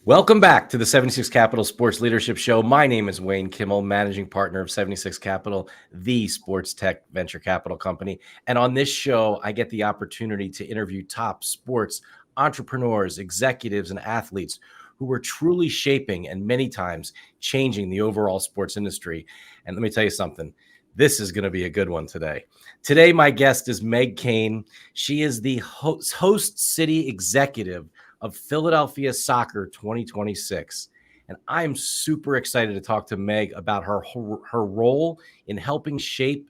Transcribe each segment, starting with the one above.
Welcome back to the 76 Capital Sports Leadership Show. My name is Wayne Kimmel, managing partner of 76 Capital, the sports tech venture capital company. And on this show, I get the opportunity to interview top sports entrepreneurs, executives, and athletes who are truly shaping and many times changing the overall sports industry. And let me tell you something. This is going to be a good one today. Today, my guest is Meg Kane. She is the host city executive of Philadelphia Soccer 2026. And I'm super excited to talk to Meg about her role in helping shape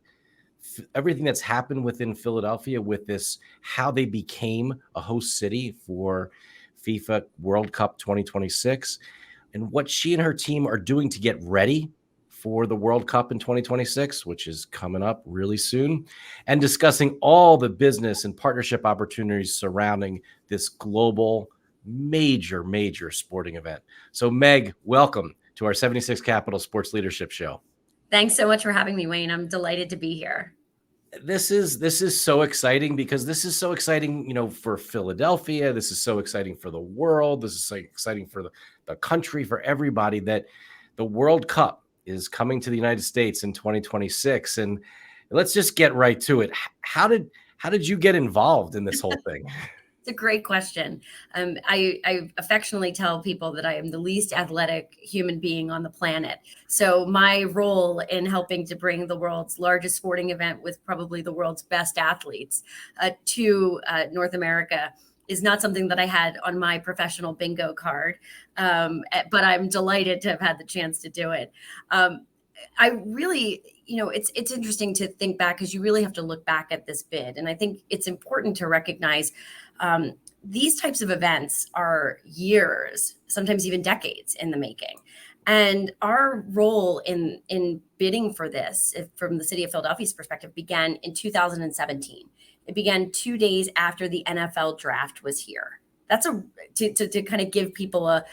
everything that's happened within Philadelphia with this, how they became a host city for FIFA World Cup 2026, and what she and her team are doing to get ready for the World Cup in 2026, which is coming up really soon, and discussing all the business and partnership opportunities surrounding this global major sporting event. So Meg, welcome to our 76 Capital Sports Leadership Show. Thanks so much for having me, Wayne. I'm delighted to be here. This is so exciting because this is so exciting, for Philadelphia. This is so exciting for the world. This is so exciting for the country, for everybody, that the World Cup is coming to the United States in 2026. And let's just get right to it. How did you get involved in this whole thing? It's a great question. I affectionately tell people that I am the least athletic human being on the planet. So my role in helping to bring the world's largest sporting event with probably the world's best athletes to North America is not something that I had on my professional bingo card, but I'm delighted to have had the chance to do it. I really, it's interesting to think back, because you really have to look back at this bid. And I think it's important to recognize these types of events are years, sometimes even decades in the making. And our role in bidding for this, from the city of Philadelphia's perspective, began in 2017. It began 2 days after the NFL draft was here. That's to kind of give people a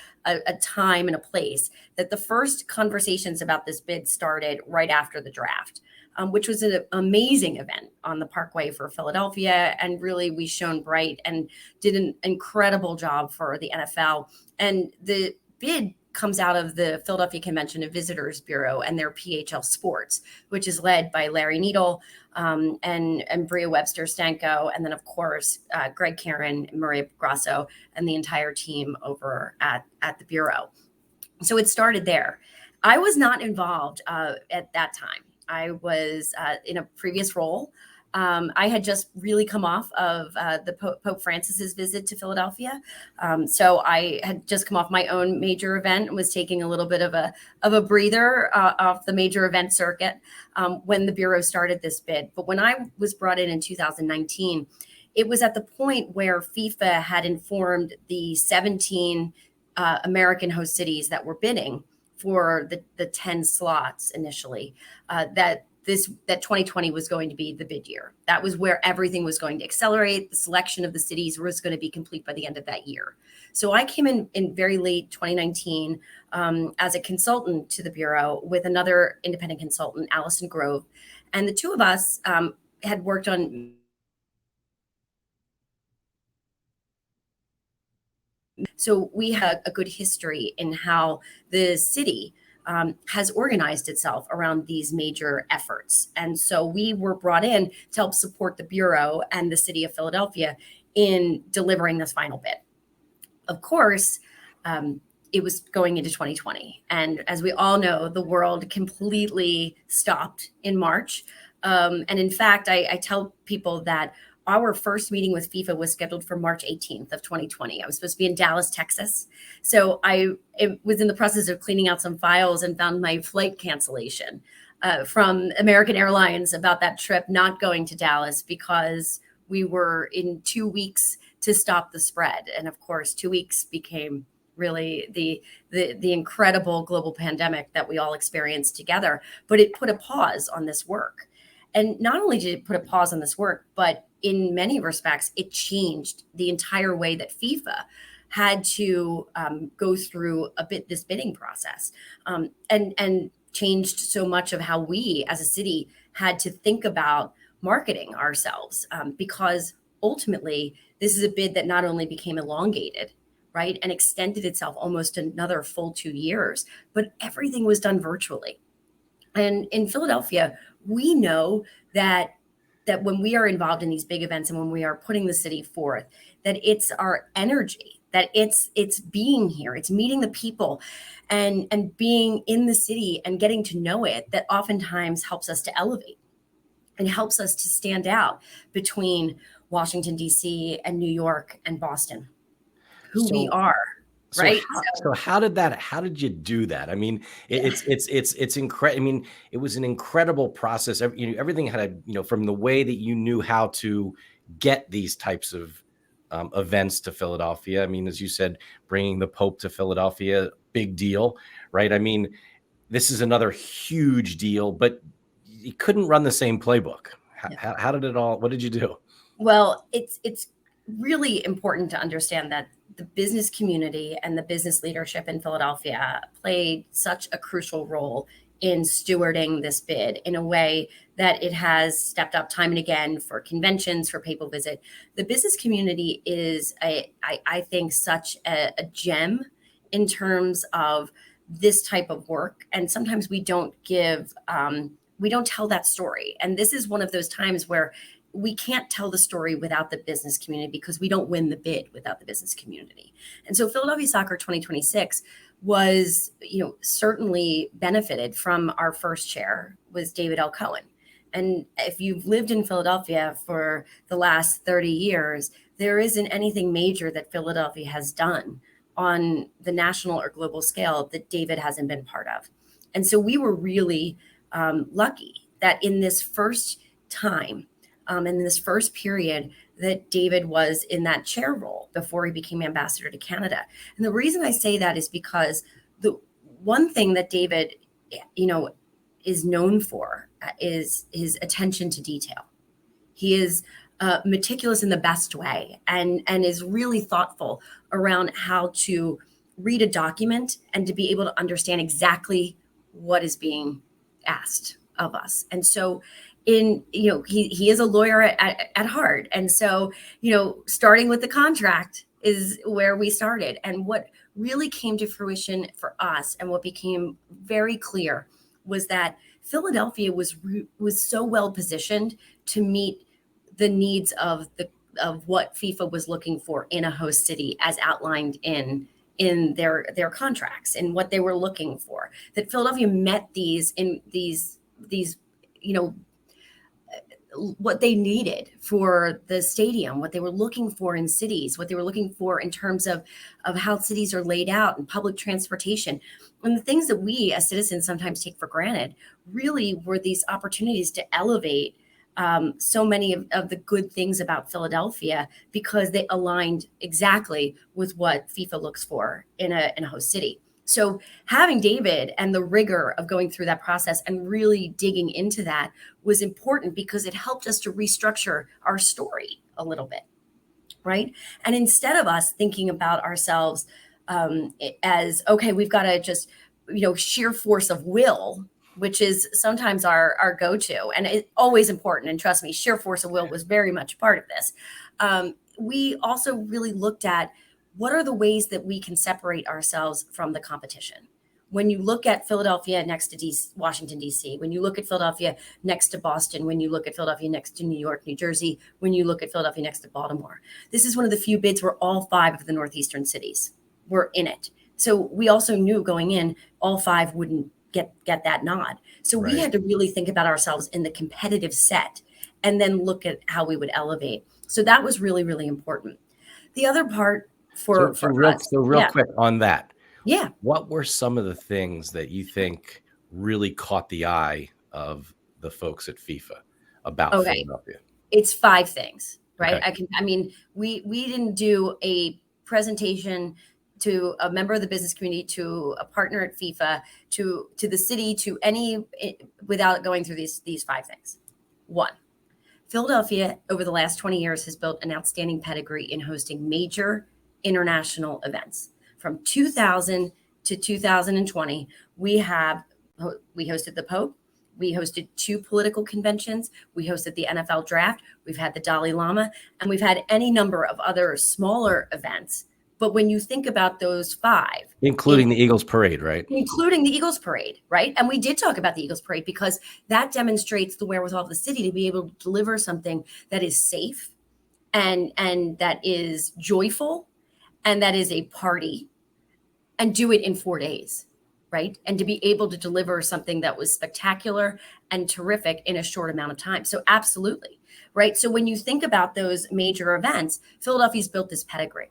time and a place, that the first conversations about this bid started right after the draft, which was an amazing event on the Parkway for Philadelphia. And really, we shone bright and did an incredible job for the NFL. And the bid comes out of the Philadelphia Convention and Visitors Bureau and their PHL Sports, which is led by Larry Needle and Bria Webster-Stanko, and then, of course, Greg Karen, Maria Grasso, and the entire team over at the Bureau. So it started there. I was not involved at that time. I was in a previous role. I had just really come off of the Pope Francis's visit to Philadelphia. So I had just come off my own major event and was taking a little bit of a breather off the major event circuit when the Bureau started this bid. But when I was brought in 2019, it was at the point where FIFA had informed the 17 American host cities that were bidding for the 10 slots initially, that 2020 was going to be the bid year. That was where everything was going to accelerate. The selection of the cities was going to be complete by the end of that year. So I came in very late 2019 as a consultant to the Bureau with another independent consultant, Allison Grove. And the two of us had worked on So we had a good history in how the city has organized itself around these major efforts. And so we were brought in to help support the Bureau and the city of Philadelphia in delivering this final bid. Of course, it was going into 2020. And as we all know, the world completely stopped in March. And in fact, I tell people that our first meeting with FIFA was scheduled for March 18th of 2020. I was supposed to be in Dallas, Texas. So I was in the process of cleaning out some files and found my flight cancellation from American Airlines about that trip not going to Dallas, because we were in 2 weeks to stop the spread. And of course, 2 weeks became really the incredible global pandemic that we all experienced together. But it put a pause on this work. And not only did it put a pause on this work, but in many respects, it changed the entire way that FIFA had to go through this bidding process, and changed so much of how we as a city had to think about marketing ourselves, because ultimately this is a bid that not only became elongated, right? And extended itself almost another full 2 years, but everything was done virtually. And in Philadelphia, we know that when we are involved in these big events and when we are putting the city forth, that it's our energy, that it's being here, it's meeting the people and being in the city and getting to know it that oftentimes helps us to elevate and helps us to stand out between Washington, D.C. and New York and Boston, who we are. Right. So how did you do that? I mean, it's incredible. I mean, it was an incredible process. Everything had from the way that you knew how to get these types of events to Philadelphia. I mean, as you said, bringing the Pope to Philadelphia, big deal, right? I mean, this is another huge deal, but you couldn't run the same playbook. How did it all? What did you do? Well, it's really important to understand that the business community and the business leadership in Philadelphia played such a crucial role in stewarding this bid in a way that it has stepped up time and again for conventions, for people visit. The business community is, I think, such a gem in terms of this type of work. And sometimes we don't tell that story. And this is one of those times where we can't tell the story without the business community because we don't win the bid without the business community. And so Philadelphia Soccer 2026 was, certainly benefited from our first chair was David L. Cohen. And if you've lived in Philadelphia for the last 30 years, there isn't anything major that Philadelphia has done on the national or global scale that David hasn't been part of. And so we were really lucky that in this first time, in this first period, that David was in that chair role before he became ambassador to Canada. And the reason I say that is because the one thing that David, is known for is his attention to detail. He is meticulous in the best way and is really thoughtful around how to read a document and to be able to understand exactly what is being asked of us. And so he is a lawyer at heart. And so, starting with the contract is where we started. And what really came to fruition for us and what became very clear was that Philadelphia was so well positioned to meet the needs of what FIFA was looking for in a host city as outlined in their contracts and what they were looking for, that Philadelphia met these what they needed for the stadium, what they were looking for in cities, what they were looking for in terms of how cities are laid out and public transportation. And the things that we as citizens sometimes take for granted really were these opportunities to elevate so many of the good things about Philadelphia because they aligned exactly with what FIFA looks for in a host city. So having David and the rigor of going through that process and really digging into that was important because it helped us to restructure our story a little bit, right? And instead of us thinking about ourselves as, okay, we've got to just, sheer force of will, which is sometimes our go-to, and it's always important. And trust me, sheer force of will was very much part of this. We also really looked at what are the ways that we can separate ourselves from the competition? When you look at Philadelphia next to Washington, D.C., when you look at Philadelphia next to Boston, when you look at Philadelphia next to New York, New Jersey, when you look at Philadelphia next to Baltimore, this is one of the few bids where all 5 of the northeastern cities were in it. So we also knew going in, all 5 wouldn't get that nod. So we had to really think about ourselves in the competitive set and then look at how we would elevate. So that was really, really important. The other part for us. So real quick on that. Yeah. What were some of the things that you think really caught the eye of the folks at FIFA about Philadelphia? It's 5 things, right? Okay. We didn't do a presentation to a member of the business community, to a partner at FIFA, to the city, to any, without going through these 5 things. 1, Philadelphia over the last 20 years has built an outstanding pedigree in hosting major international events. From 2000 to 2020, we hosted the Pope, we hosted 2 political conventions, we hosted the NFL draft, we've had the Dalai Lama, and we've had any number of other smaller events But when you think about those 5, including the Eagles parade, right? Including the Eagles parade, right? And we did talk about the Eagles parade because that demonstrates the wherewithal of the city to be able to deliver something that is safe and that is joyful and that is a party, and do it in 4 days, right? And to be able to deliver something that was spectacular and terrific in a short amount of time. So absolutely, right? So when you think about those major events, Philadelphia's built this pedigree.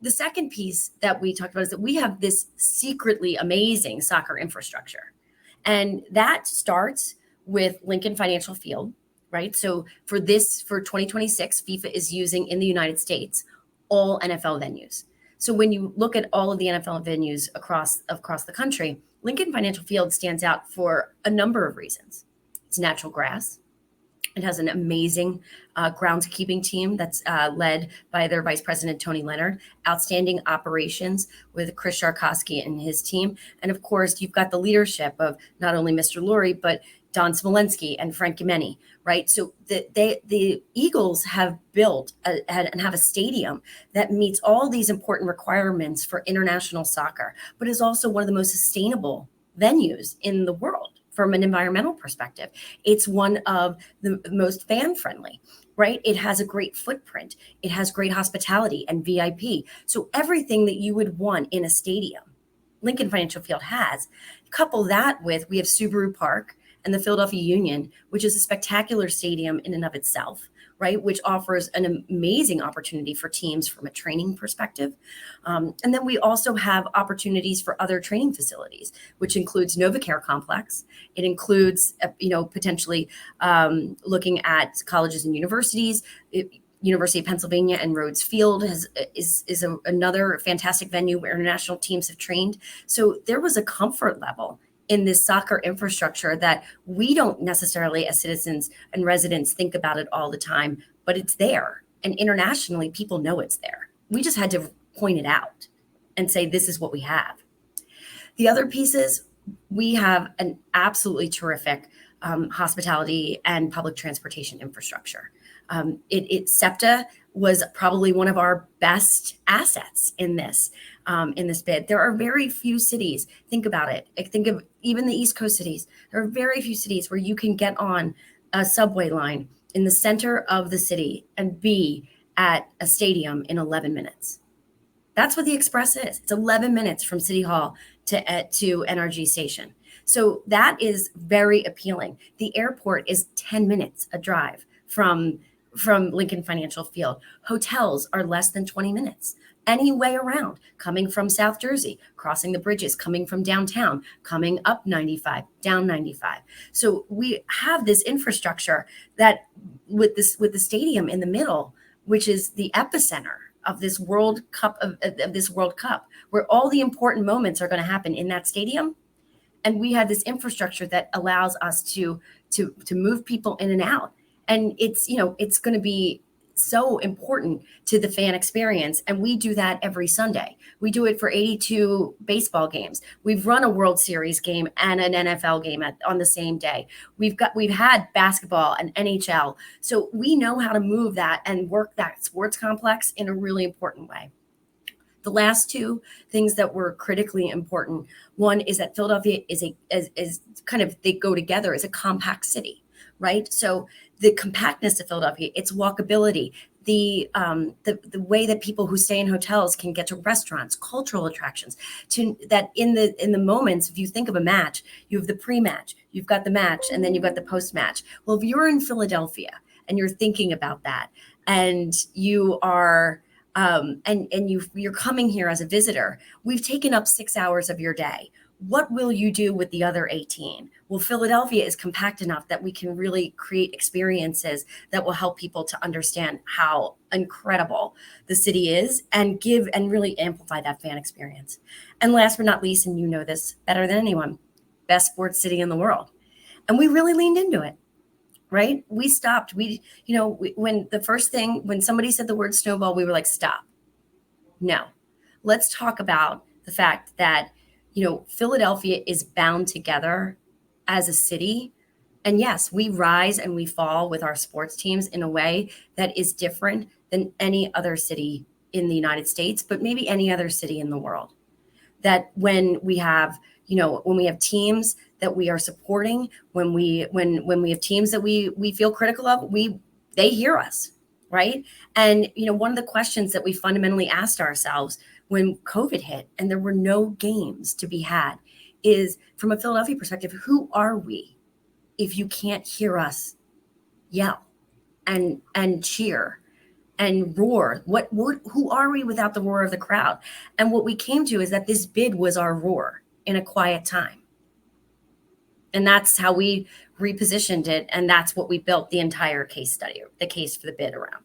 The second piece that we talked about is that we have this secretly amazing soccer infrastructure. And that starts with Lincoln Financial Field, right? So for 2026, FIFA is using in the United States all NFL venues. So when you look at all of the NFL venues across the country, Lincoln Financial Field stands out for a number of reasons. It's natural grass. It has an amazing groundskeeping team that's led by their vice president, Tony Leonard, outstanding operations with Chris Sharkowski and his team. And of course, you've got the leadership of not only Mr. Lurie, but Don Smolensky and Frank Gimeni, right? So the Eagles have built and have a stadium that meets all these important requirements for international soccer, but is also one of the most sustainable venues in the world. From an environmental perspective, it's one of the most fan-friendly, right? It has a great footprint. It has great hospitality and VIP. So everything that you would want in a stadium, Lincoln Financial Field has. Couple that with, we have Subaru Park and the Philadelphia Union, which is a spectacular stadium in and of itself, right? Which offers an amazing opportunity for teams from a training perspective. And then we also have opportunities for other training facilities, which includes NovaCare Complex. It includes, potentially looking at colleges and universities. University of Pennsylvania and Rhodes Field is another fantastic venue where international teams have trained. So there was a comfort level in this soccer infrastructure that we don't necessarily as citizens and residents think about it all the time, but it's there. And internationally, people know it's there. We just had to point it out and say, this is what we have. The other pieces, we have an absolutely terrific hospitality and public transportation infrastructure. SEPTA was probably one of our best assets in this bid. There are very few cities. Think about it. Think of even the East Coast cities. There are very few cities where you can get on a subway line in the center of the city and be at a stadium in 11 minutes. That's what the Express is. It's 11 minutes from City Hall to NRG Station. So that is very appealing. The airport is 10 minutes a drive from Lincoln Financial Field. Hotels are less than 20 minutes. Any way around, coming from South Jersey, crossing the bridges, coming from downtown, coming up 95, down 95. So we have this infrastructure that with the stadium in the middle, which is the epicenter of this World Cup, where all the important moments are going to happen in that stadium. And we have this infrastructure that allows us to move people in and out. And it's going to be so important to the fan experience. And we do that every Sunday. We do it for 82 baseball games. We've run a World Series game and an NFL game on the same day. We've had basketball and NHL. So we know how to move that and work that sports complex in a really important way. The last two things that were critically important, one is that Philadelphia is they go together as a compact city, right? So the compactness of Philadelphia, its walkability, the way that people who stay in hotels can get to restaurants, cultural attractions, to that in the moments, if you think of a match, you have the pre-match, you've got the match, and then you've got the post-match. Well, if you're in Philadelphia and you're thinking about that, and you are you're coming here as a visitor, we've taken up 6 hours of your day. What will you do with the other 18? Well, Philadelphia is compact enough that we can really create experiences that will help people to understand how incredible the city is and give and really amplify that fan experience. And last but not least, and you know this better than anyone, best sports city in the world. And we really leaned into it, right? We stopped. When somebody said the word snowball, we were like, stop. No, let's talk about the fact that Philadelphia is bound together as a city. And yes, we rise and we fall with our sports teams in a way that is different than any other city in the United States, but maybe any other city in the world. That when we have, when we have teams that we are supporting, when we have teams that we feel critical of, they hear us, right? And one of the questions that we fundamentally asked ourselves when COVID hit and there were no games to be had is, from a Philadelphia perspective, who are we if you can't hear us yell and cheer and roar? Who are we without the roar of the crowd? And what we came to is that this bid was our roar in a quiet time. And that's how we repositioned it. And that's what we built the entire case study, the case for the bid around.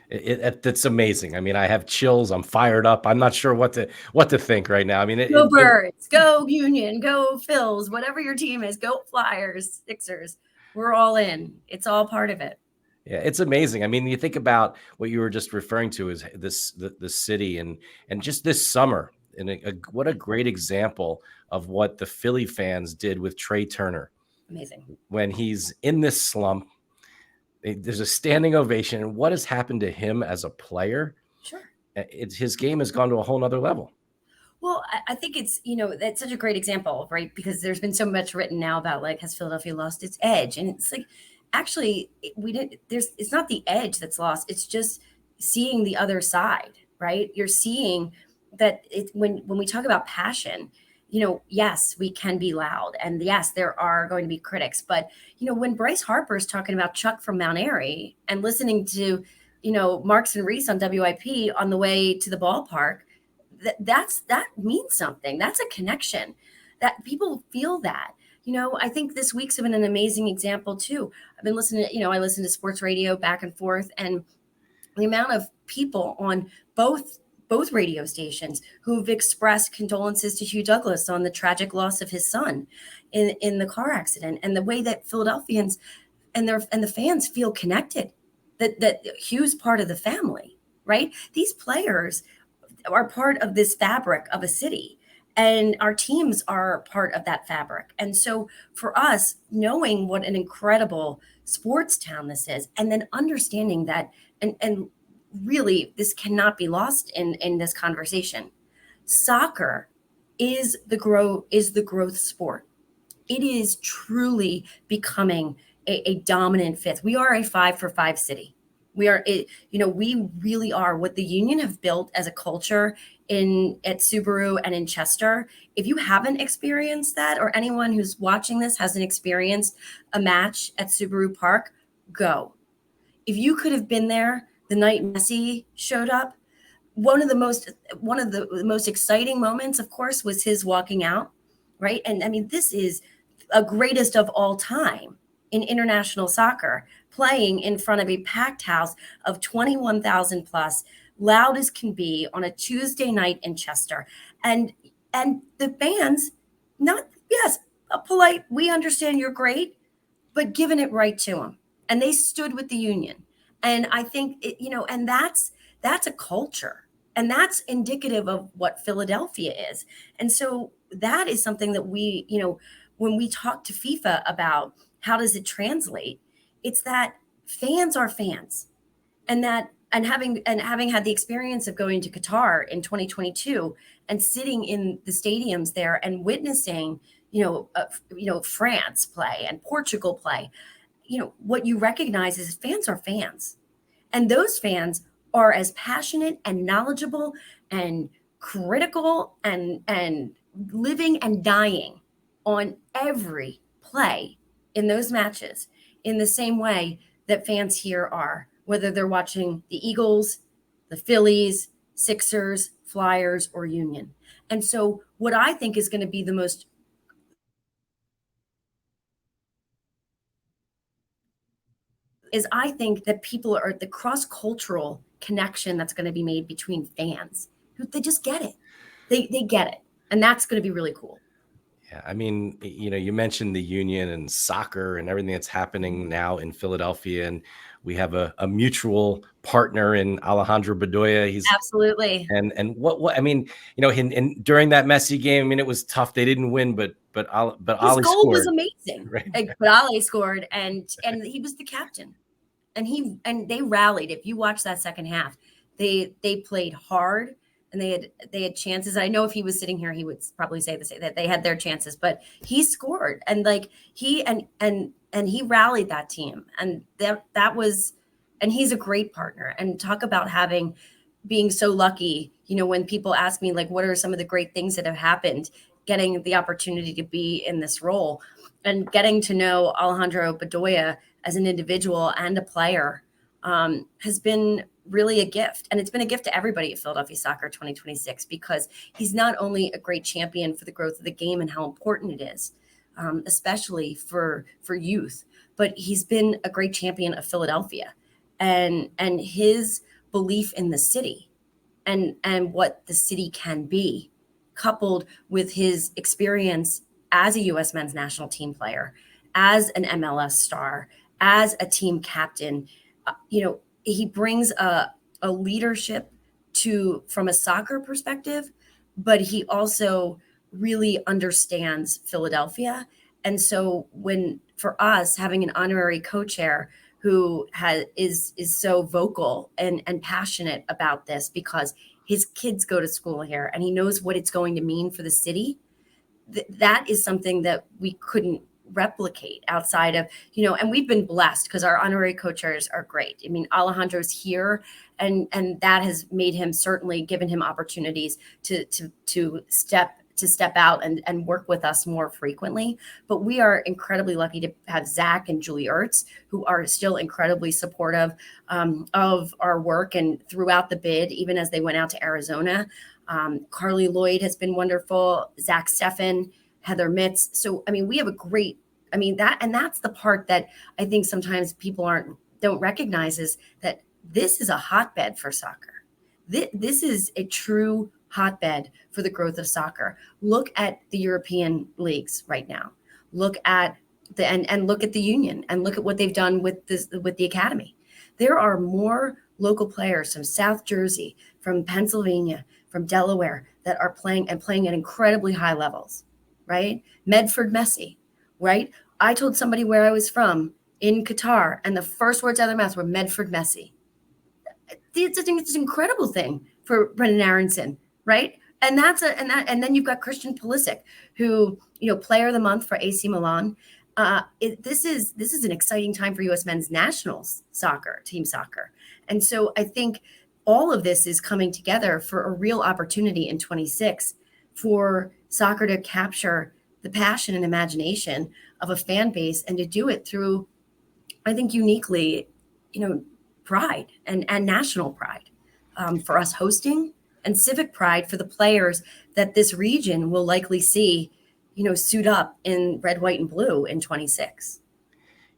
It's amazing. I mean, I have chills. I'm fired up. I'm not sure what to think right now. I mean, go Birds, go Union, go Phils, whatever your team is, go Flyers, Sixers. We're all in. It's all part of it. Yeah, it's amazing. I mean, you think about what you were just referring to is the city and just this summer, and what a great example of what the Philly fans did with Trey Turner. Amazing. When he's in this slump, there's a standing ovation, and what has happened to him as a player? Sure. His game has gone to a whole nother level. Well, I think it's, that's such a great example, right? Because there's been so much written now about, like, has Philadelphia lost its edge? And it's like, actually, it's not the edge that's lost. It's just seeing the other side, right? You're seeing that when we talk about passion, yes, we can be loud, and yes, there are going to be critics. But, when Bryce Harper is talking about Chuck from Mount Airy and listening to, Marks and Reese on WIP on the way to the ballpark, that means something. That's a connection that people feel that. I think this week's been an amazing example too. I've been listening to, I listen to sports radio back and forth, and the amount of people on both radio stations who've expressed condolences to Hugh Douglas on the tragic loss of his son in the car accident, and the way that Philadelphians and the fans feel connected, that Hugh's part of the family, right? These players are part of this fabric of a city, and our teams are part of that fabric. And so for us, knowing what an incredible sports town this is, and then understanding that, and really, this cannot be lost in this conversation. Soccer is the growth sport. It is truly becoming a dominant fifth. We are a 5-for-5 city. We are, we really are what the Union have built as a culture at Subaru and in Chester. If you haven't experienced that, or anyone who's watching this hasn't experienced a match at Subaru Park, go. If you could have been there the night Messi showed up, one of the most exciting moments, of course, was his walking out, right? And I mean, this is a greatest of all time in international soccer, playing in front of a packed house of 21,000 plus, loud as can be, on a Tuesday night in Chester. And the fans, a polite, we understand you're great, but giving it right to them. And they stood with the Union. And I think, and that's a culture, and that's indicative of what Philadelphia is. And so that is something that we, when we talk to FIFA about how does it translate, it's that fans are fans, and having had the experience of going to Qatar in 2022 and sitting in the stadiums there and witnessing, France play and Portugal play, what you recognize is fans are fans, and those fans are as passionate and knowledgeable and critical and living and dying on every play in those matches in the same way that fans here are, whether they're watching the Eagles, the Phillies, Sixers, Flyers, or Union. And so what I think is going to be the most is I think that people are the cross-cultural connection that's going to be made between fans. They just get it. They get it. And that's going to be really cool. Yeah, I mean, you mentioned the Union and soccer and everything that's happening now in Philadelphia, and we have a mutual partner in Alejandro Bedoya. He's absolutely. And what I mean, during that Messi game, I mean, it was tough. They didn't win, but his Ali goal scored. was amazing. Right? But Ali scored, and he was the captain, and they rallied. If you watch that second half, They played hard, and they had chances. I know if he was sitting here, he would probably say that they had their chances, but he scored, and like he rallied that team, and that was, and he's a great partner. And talk about being so lucky. When people ask me, like, what are some of the great things that have happened, getting the opportunity to be in this role and getting to know Alejandro Bedoya as an individual and a player has been really a gift. And it's been a gift to everybody at Philadelphia Soccer 2026, because he's not only a great champion for the growth of the game and how important it is, especially for youth, but he's been a great champion of Philadelphia and his belief in the city and what the city can be, coupled with his experience as a U.S. men's national team player, as an MLS star, as a team captain. He brings a leadership from a soccer perspective, but he also really understands Philadelphia. And so for us, having an honorary co-chair who is so vocal and passionate about this, because his kids go to school here and he knows what it's going to mean for the city, that is something that we couldn't replicate outside of, and we've been blessed because our honorary co-chairs are great. I mean, Alejandro's here, and that has made him, certainly given him opportunities to step out and work with us more frequently. But we are incredibly lucky to have Zach and Julie Ertz, who are still incredibly supportive of our work and throughout the bid, even as they went out to Arizona. Carly Lloyd has been wonderful, Zach Steffen, Heather Mitz. So, I mean, we have that's the part that I think sometimes people don't recognize, is that this is a hotbed for soccer. This is a true hotbed for the growth of soccer. Look at the European leagues right now. Look at look at the Union, and look at what they've done with the academy. There are more local players from South Jersey, from Pennsylvania, from Delaware that are playing at incredibly high levels, right? Medford Messi, right? I told somebody where I was from in Qatar, and the first words out of their mouth were Medford Messi. It's an incredible thing for Brendan Aronson, right? And then you've got Christian Pulisic, who, player of the month for AC Milan. This is an exciting time for U.S. men's nationals soccer, team soccer. And so I think all of this is coming together for a real opportunity in 26 for soccer to capture the passion and imagination of a fan base, and to do it through, I think, uniquely, pride and national pride for us hosting, and civic pride for the players that this region will likely see, suit up in red, white, and blue in 26.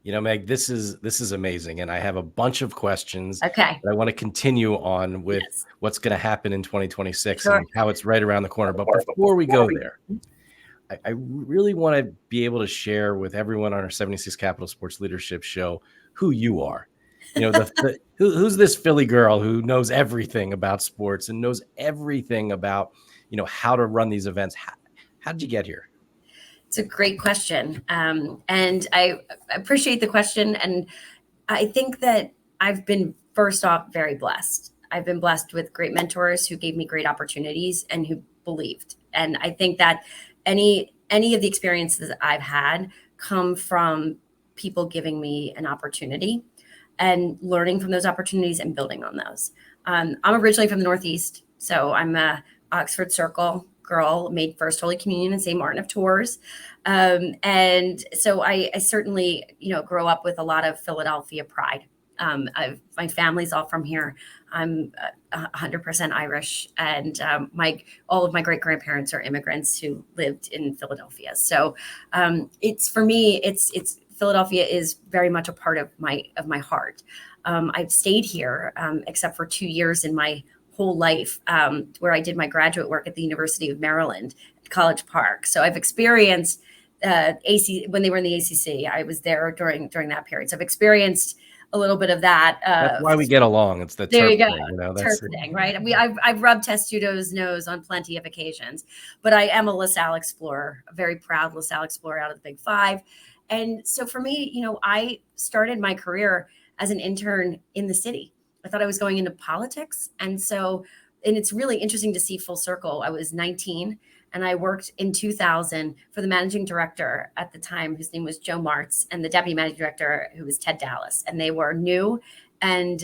Meg, this is amazing. And I have a bunch of questions. Okay. That I want to continue on with what's going to happen in 2026 and how it's right around the corner. But before we go there, I really want to be able to share with everyone on our 76 Capital Sports Leadership Show who you are. Who's this Philly girl who knows everything about sports and knows everything about, how to run these events. How did you get here? It's a great question. And I appreciate the question. And I think that I've been, first off, very blessed. I've been blessed with great mentors who gave me great opportunities and who believed. And I think that any of the experiences I've had come from people giving me an opportunity and learning from those opportunities and building on those. I'm originally from the Northeast, so I'm a Oxford Circle girl, made First Holy Communion in St. Martin of Tours. And so I certainly, grow up with a lot of Philadelphia pride. My family's all from here. I'm 100% Irish, and all of my great grandparents are immigrants who lived in Philadelphia. So for me, it's Philadelphia is very much a part of my heart. I've stayed here except for 2 years in my whole life, where I did my graduate work at the University of Maryland at College Park. So I've experienced AC when they were in the ACC. I was there during that period. So I've experienced a little bit of that. That's why we get along. It's the there turf you go, thing, turf thing, right? I've rubbed Testudo's nose on plenty of occasions, but I am a LaSalle explorer, a very proud LaSalle explorer out of the Big Five. And so for me, I started my career as an intern in the city. I thought I was going into politics. And it's really interesting to see full circle. I was 19 and I worked in 2000 for the managing director at the time, whose name was Joe Martz, and the deputy managing director, who was Ted Dallas. And they were new, and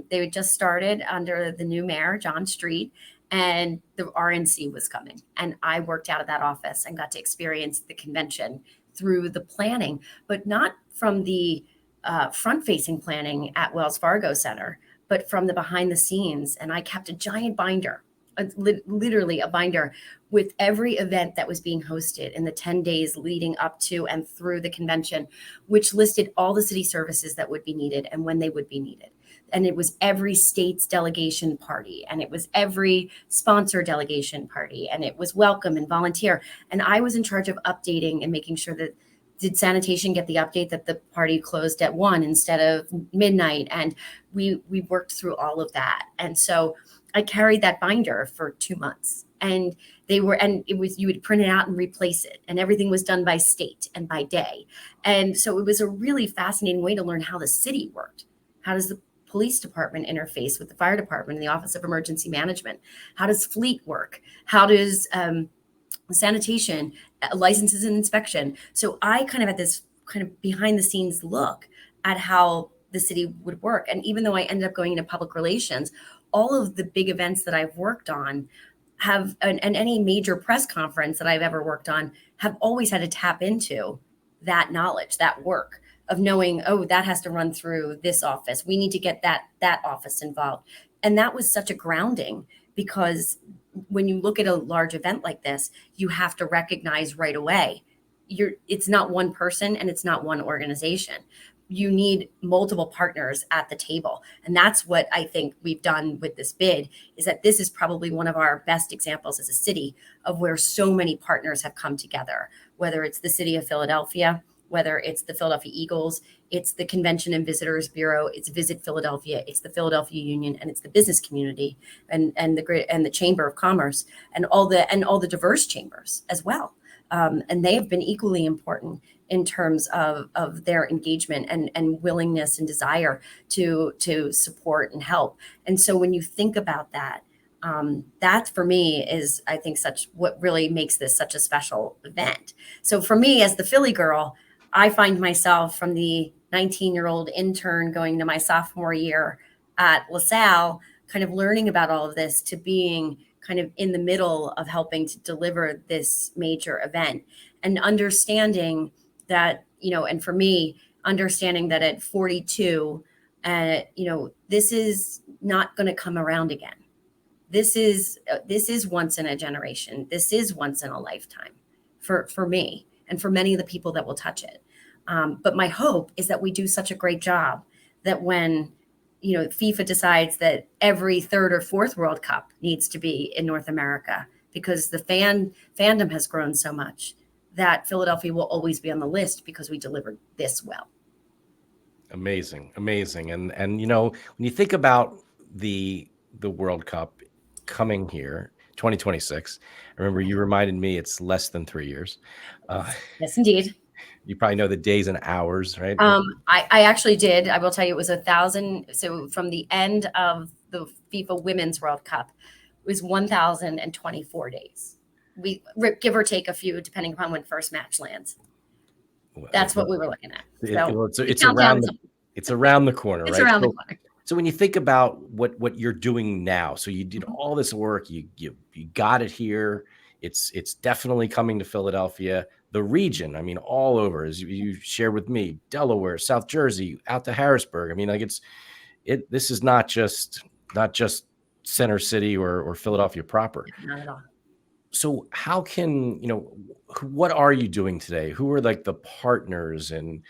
they had just started under the new mayor, John Street, and the RNC was coming. And I worked out of that office and got to experience the convention through the planning, but not from the front-facing planning at Wells Fargo Center, but from the behind the scenes. And I kept a giant binder, literally a binder, with every event that was being hosted in the 10 days leading up to and through the convention, which listed all the city services that would be needed and when they would be needed. And it was every state's delegation party, and it was every sponsor delegation party, and it was welcome and volunteer. And I was in charge of updating and making sure that, did sanitation get the update that the party closed at 1 instead of midnight? And we worked through all of that. And so I carried that binder for 2 months, and you would print it out and replace it. And everything was done by state and by day. And so it was a really fascinating way to learn how the city worked. How does the police department interface with the fire department and the Office of Emergency Management? How does fleet work? How does sanitation, licenses and inspection? So I kind of had this kind of behind the scenes look at how the city would work. And even though I ended up going into public relations, all of the big events that I've worked on have, and any major press conference that I've ever worked on, have always had to tap into that knowledge, that work of knowing, oh, that has to run through this office. We need to get that office involved. And that was such a grounding, because when you look at a large event like this, you have to recognize right away, it's not one person and it's not one organization. You need multiple partners at the table. And that's what I think we've done with this bid, is that this is probably one of our best examples as a city of where so many partners have come together, whether it's the city of Philadelphia, whether it's the Philadelphia Eagles, it's the Convention and Visitors Bureau, it's Visit Philadelphia, it's the Philadelphia Union, and it's the business community, and the Chamber of Commerce, and all the diverse chambers as well. And they have been equally important in terms of their engagement and willingness and desire to support and help. And so when you think about that, that for me is, I think, what really makes this such a special event. So for me, as the Philly girl, I find myself from the 19-year-old intern going to my sophomore year at LaSalle, kind of learning about all of this, to being kind of in the middle of helping to deliver this major event, and understanding that, and for me, understanding that at 42, this is not going to come around again. This is once in a generation. This is once in a lifetime for me and for many of the people that will touch it. But my hope is that we do such a great job that when FIFA decides that every third or fourth World Cup needs to be in North America, because the fandom has grown so much, that Philadelphia will always be on the list because we delivered this well. Amazing. And when you think about the World Cup coming here, 2026, I remember you reminded me it's less than 3 years. Yes, indeed. You probably know the days and hours, right? I actually did. I will tell you, it was 1,000. So from the end of the FIFA Women's World Cup, it was 1,024 days. We give or take a few, depending upon when first match lands. That's what we were looking at. So it's around the corner, right? It's around the corner. So when you think about what you're doing now, so you did all this work, you got it here. It's definitely coming to Philadelphia. The region, I mean, all over, as you shared with me, Delaware, South Jersey, out to Harrisburg. I mean, like this is not just Center City or Philadelphia proper. Not at all. So how can, what are you doing today? Who are like the partners and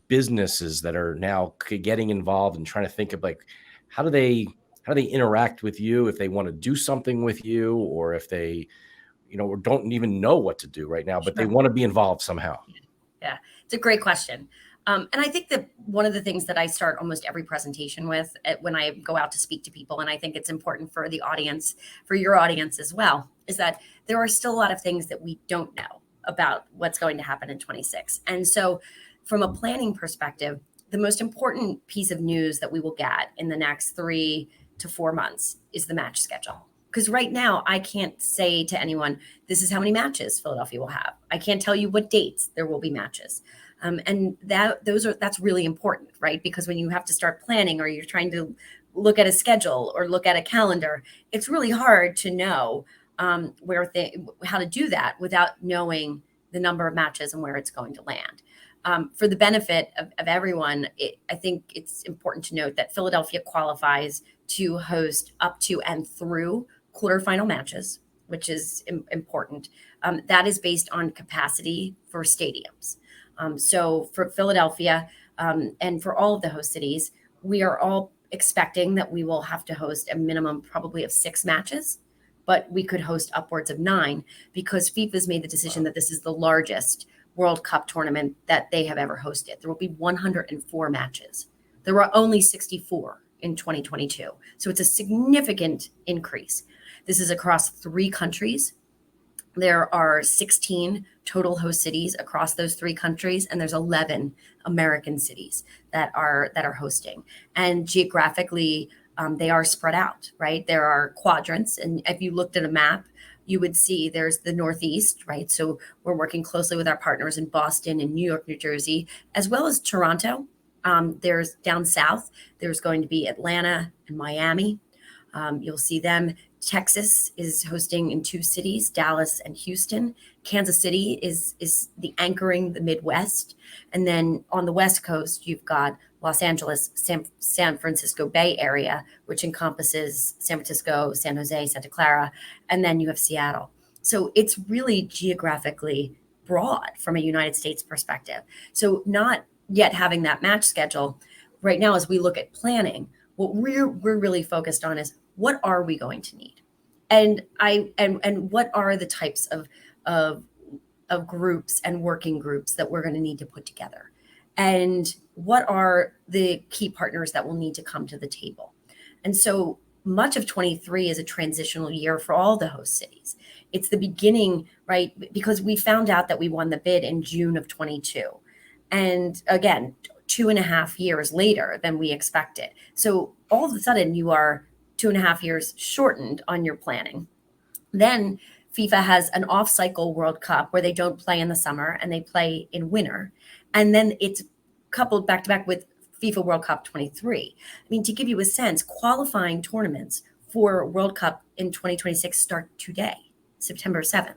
businesses that are now getting involved and trying to think of like, how do they interact with you if they want to do something with you, or if they, or don't even know what to do right now, but they want to be involved somehow? Yeah, it's a great question. And I think that one of the things that I start almost every presentation with when I go out to speak to people, and I think it's important for the audience, for your audience as well, is that there are still a lot of things that we don't know about what's going to happen in 26. And so from a planning perspective, the most important piece of news that we will get in the next 3 to 4 months is the match schedule. Because right now, I can't say to anyone, this is how many matches Philadelphia will have. I can't tell you what dates there will be matches. And that's really important, right? Because when you have to start planning or you're trying to look at a schedule or look at a calendar, it's really hard to know how to do that without knowing the number of matches and where it's going to land. For the benefit of everyone, I think it's important to note that Philadelphia qualifies to host up to and through quarterfinal matches, which is important. That is based on capacity for stadiums. So for Philadelphia and for all of the host cities, we are all expecting that we will have to host a minimum probably of 6 matches, but we could host upwards of 9 because FIFA's made the decision that this is the largest World Cup tournament that they have ever hosted. There will be 104 matches. There were only 64 in 2022. So it's a significant increase. This is across 3 countries. There are 16 total host cities across those 3 countries, and there's 11 American cities that are hosting. And geographically, they are spread out, right? There are quadrants, and if you looked at a map, you would see there's the Northeast, right? So we're working closely with our partners in Boston and New York, New Jersey, as well as Toronto. There's down south, there's going to be Atlanta and Miami. You'll see them. Texas is hosting in 2 cities, Dallas and Houston. Kansas City is the anchoring the Midwest. And then on the West Coast, you've got Los Angeles, San Francisco Bay Area, which encompasses San Francisco, San Jose, Santa Clara, and then you have Seattle. So it's really geographically broad from a United States perspective. So not yet having that match schedule right now, as we look at planning, what we're really focused on is what are we going to need, and what are the types of groups and working groups that we're going to need to put together, and what are the key partners that will need to come to the table. And so much of 23 is a transitional year for all the host cities. It's the beginning, right? Because we found out that we won the bid in June of 22. And again, 2.5 years later than we expected. So all of a sudden you are 2.5 years shortened on your planning. Then FIFA has an off-cycle World Cup where they don't play in the summer and they play in winter. And then it's coupled back to back with FIFA World Cup 23. I mean, to give you a sense, qualifying tournaments for World Cup in 2026 start today, September 7th.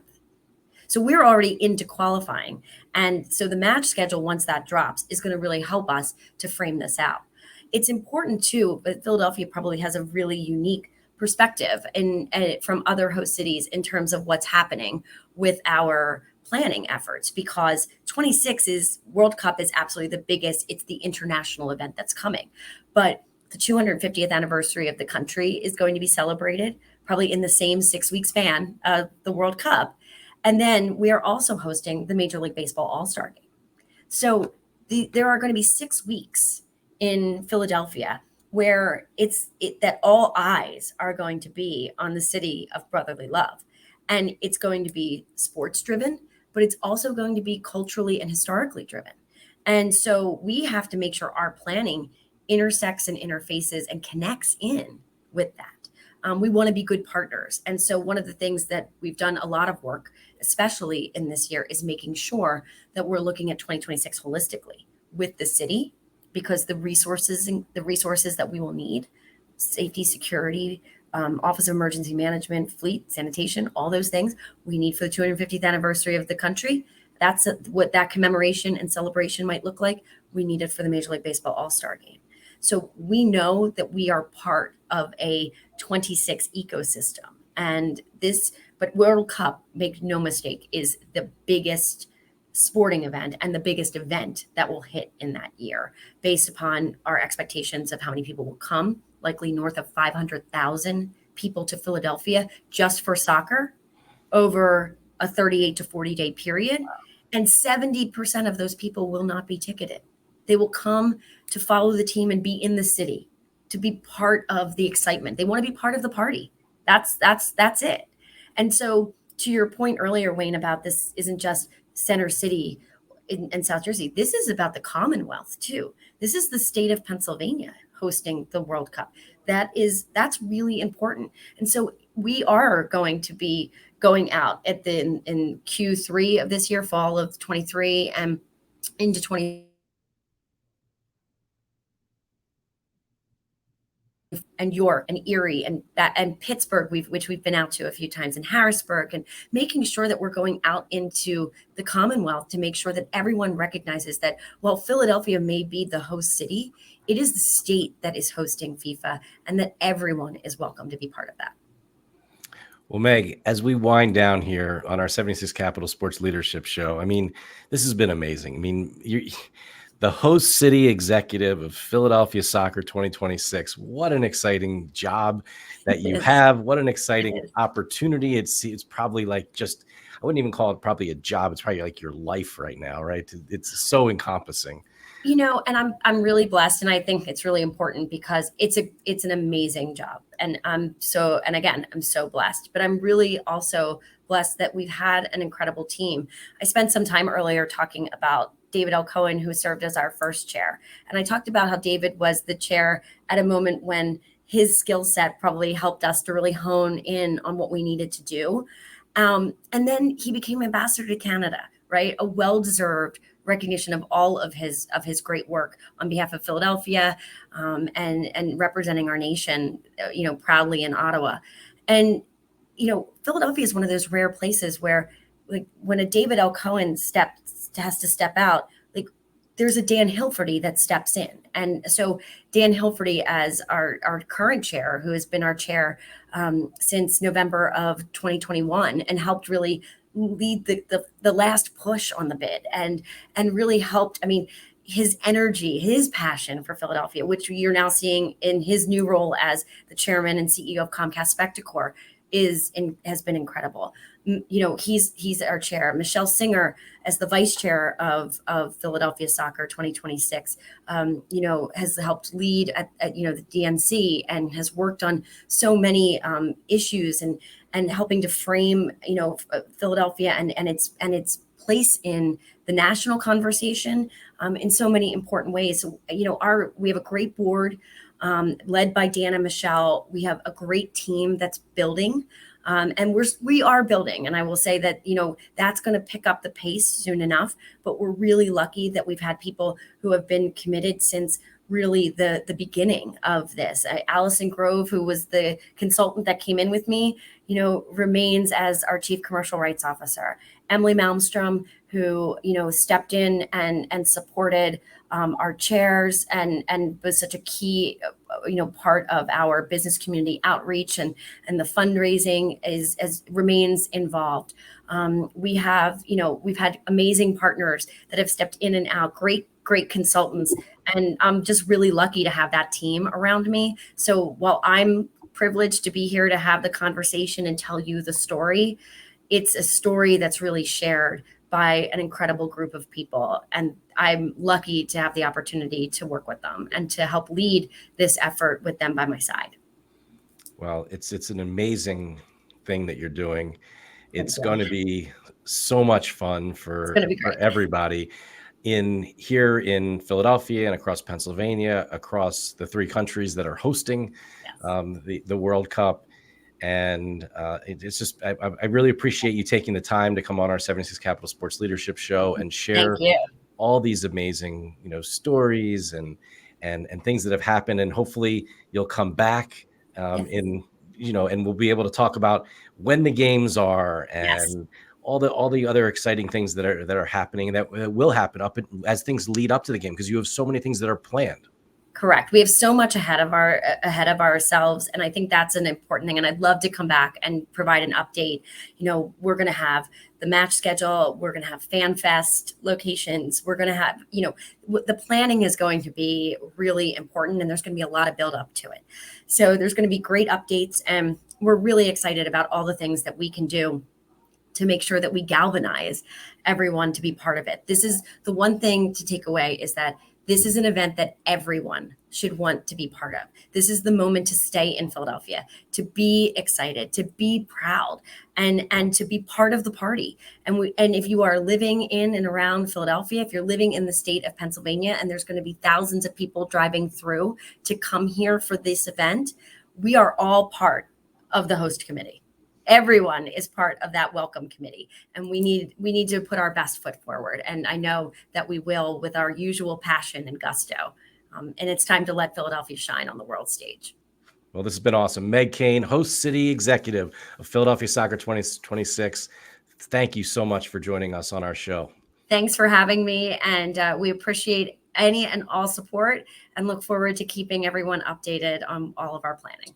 So we're already into qualifying. And so the match schedule, once that drops, is going to really help us to frame this out. It's important too, but Philadelphia probably has a really unique perspective from other host cities in terms of what's happening with our planning efforts, because 26 is World Cup is absolutely the biggest. It's the international event that's coming. But the 250th anniversary of the country is going to be celebrated probably in the same 6-week span of the World Cup. And then we are also hosting the Major League Baseball All-Star Game. So there are going to be 6 weeks in Philadelphia where that all eyes are going to be on the city of brotherly love. And it's going to be sports driven, but it's also going to be culturally and historically driven. And so we have to make sure our planning intersects and interfaces and connects in with that. We want to be good partners. And so one of the things that we've done a lot of work, especially in this year, is making sure that we're looking at 2026 holistically with the city, because the resources that we will need, safety, security, Office of Emergency Management, fleet, sanitation, all those things we need for the 250th anniversary of the country. That's what that commemoration and celebration might look like. We need it for the Major League Baseball All-Star Game. So we know that we are part of a 26 ecosystem. But World Cup, make no mistake, is the biggest sporting event and the biggest event that will hit in that year, based upon our expectations of how many people will come, likely north of 500,000 people to Philadelphia just for soccer over a 38 to 40 day period. And 70% of those people will not be ticketed. They will come to follow the team and be in the city, to be part of the excitement. They want to be part of the party. That's it. And so to your point earlier, Wayne, about this isn't just Center City in South Jersey. This is about the Commonwealth too. This is the state of Pennsylvania hosting the World Cup. That's really important. And so we are going to be going out in Q3 of this year, fall of 23, and into 20. And York and Erie and Pittsburgh, which we've been out to a few times, and Harrisburg, and making sure that we're going out into the Commonwealth to make sure that everyone recognizes that while Philadelphia may be the host city, it is the state that is hosting FIFA, and that everyone is welcome to be part of that. Well, Meg, as we wind down here on our 76 Capital Sports Leadership Show, I mean, this has been amazing. I mean, you're the host city executive of Philadelphia Soccer 2026. What an exciting job that you have. What an exciting opportunity. It's probably like just, I wouldn't even call it probably a job. It's probably like your life right now, right? It's so encompassing. You know, and I'm really blessed, and I think it's really important because it's an amazing job, and I'm so blessed. But I'm really also blessed that we've had an incredible team. I spent some time earlier talking about David L. Cohen, who served as our first chair, and I talked about how David was the chair at a moment when his skill set probably helped us to really hone in on what we needed to do, and then he became ambassador to Canada, right? A well-deserved recognition of all of his great work on behalf of Philadelphia, and representing our nation, proudly in Ottawa. And, Philadelphia is one of those rare places where, like, when a David L. Cohen has to step out, like, there's a Dan Hilferty that steps in. And so Dan Hilferty, as our current chair, who has been our chair since November of 2021, and helped really lead the last push on the bid, and really helped. I mean, his energy, his passion for Philadelphia, which you're now seeing in his new role as the chairman and CEO of Comcast Spectacor, has been incredible. He's our chair. Michelle Singer, as the vice chair of Philadelphia Soccer 2026, has helped lead at the DNC, and has worked on so many issues, and helping to frame Philadelphia and its place in the national conversation in so many important ways. So, we have a great board led by Dan and Michelle. We have a great team that's building. And we are building, and I will say that that's going to pick up the pace soon enough. But we're really lucky that we've had people who have been committed since really the beginning of this. Allison Grove, who was the consultant that came in with me, remains as our chief commercial rights officer. Emily Malmstrom, who stepped in and supported our chairs, and was such a key part of our business community outreach, and the fundraising remains involved. We've had amazing partners that have stepped in and out, great consultants, and I'm just really lucky to have that team around me. So while I'm privileged to be here to have the conversation and tell you the story, it's a story that's really shared by an incredible group of people. And I'm lucky to have the opportunity to work with them and to help lead this effort with them by my side. Well, it's an amazing thing that you're doing. It's going to be so much fun for everybody here in Philadelphia and across Pennsylvania, across the 3 countries that are hosting the World Cup. And it's just, I really appreciate you taking the time to come on our 76 Capital Sports Leadership Show and share all these amazing, stories and things that have happened. And hopefully you'll come back and we'll be able to talk about when the games are, and all the other exciting things that are happening, that will happen as things lead up to the game, because you have so many things that are planned. Correct. We have so much ahead of ourselves. And I think that's an important thing. And I'd love to come back and provide an update. We're going to have the match schedule. We're going to have Fan Fest locations. We're going to have, the planning is going to be really important, and there's going to be a lot of build up to it. So there's going to be great updates, and we're really excited about all the things that we can do to make sure that we galvanize everyone to be part of it. This is the one thing to take away, is that This is an event that everyone should want to be part of. This is the moment to stay in Philadelphia, to be excited, to be proud, and to be part of the party. And if you are living in and around Philadelphia, if you're living in the state of Pennsylvania, and there's going to be thousands of people driving through to come here for this event, we are all part of the host committee. Everyone is part of that welcome committee, and we need to put our best foot forward. And I know that we will, with our usual passion and gusto. And it's time to let Philadelphia shine on the world stage. Well, this has been awesome. Meg Kane, host city executive of Philadelphia Soccer 2026. Thank you so much for joining us on our show. Thanks for having me, and we appreciate any and all support and look forward to keeping everyone updated on all of our planning.